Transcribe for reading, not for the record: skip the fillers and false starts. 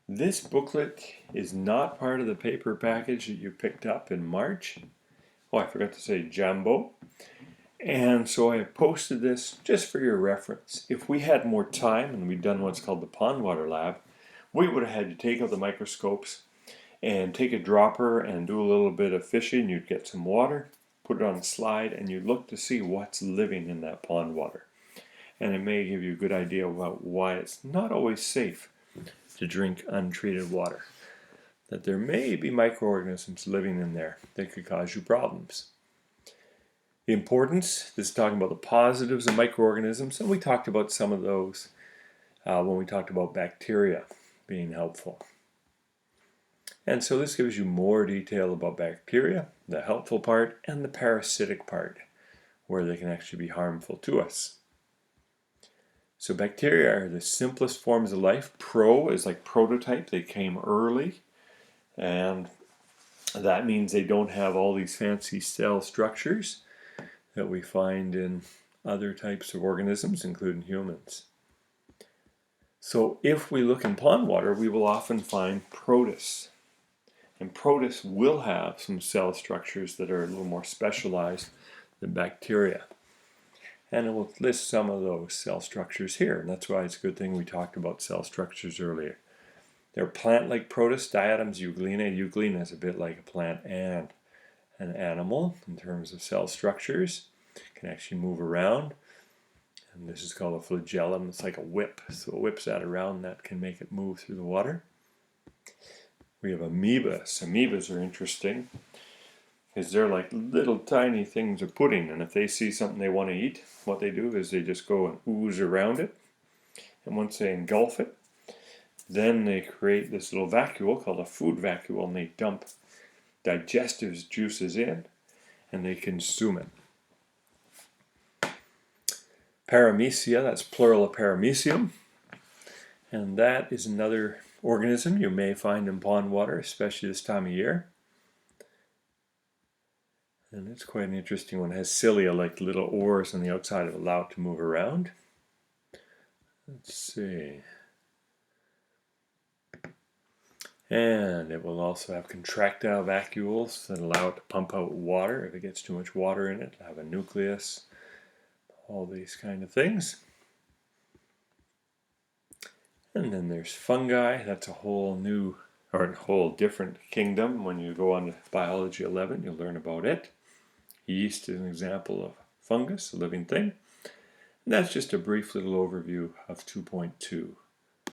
This booklet is not part of the paper package that you picked up in March. Oh, I forgot to say jumbo. And so I posted this just for your reference. If we had more time and we'd done what's called the pond water lab, we would have had to take out the microscopes and take a dropper and do a little bit of fishing. You'd get some water, put it on a slide, and you'd look to see what's living in that pond water. And it may give you a good idea about why it's not always safe to drink untreated water. That there may be microorganisms living in there that could cause you problems. The importance, this is talking about the positives of microorganisms, and we talked about some of those when we talked about bacteria being helpful. And so this gives you more detail about bacteria, the helpful part, and the parasitic part, where they can actually be harmful to us. So bacteria are the simplest forms of life. Pro is like prototype, they came early, and that means they don't have all these fancy cell structures that we find in other types of organisms, including humans. So if we look in pond water, we will often find protists. And protists will have some cell structures that are a little more specialized than bacteria. And it will list some of those cell structures here. And that's why it's a good thing we talked about cell structures earlier. They're plant-like protists, diatoms, euglena. Euglena is a bit like a plant and an animal in terms of cell structures. It can actually move around. And this is called a flagellum. It's like a whip. So it whips that around. That can make it move through the water. We have amoebas. Amoebas are interesting because they're like little tiny things of pudding. And if they see something they want to eat, what they do is they just go and ooze around it. And once they engulf it, then they create this little vacuole called a food vacuole, and they dump digestive juices in, and they consume it. Paramecia, that's plural of paramecium, and that is another organism you may find in pond water, especially this time of year. And it's quite an interesting one. It has cilia, like little oars on the outside that allow it to move around. Let's see. And it will also have contractile vacuoles that allow it to pump out water. If it gets too much water in it, it'll have a nucleus, all these kind of things. And then there's fungi. That's a whole new, or a whole different kingdom. When you go on to Biology 11, you'll learn about it. Yeast is an example of fungus, a living thing. And that's just a brief little overview of 2.2.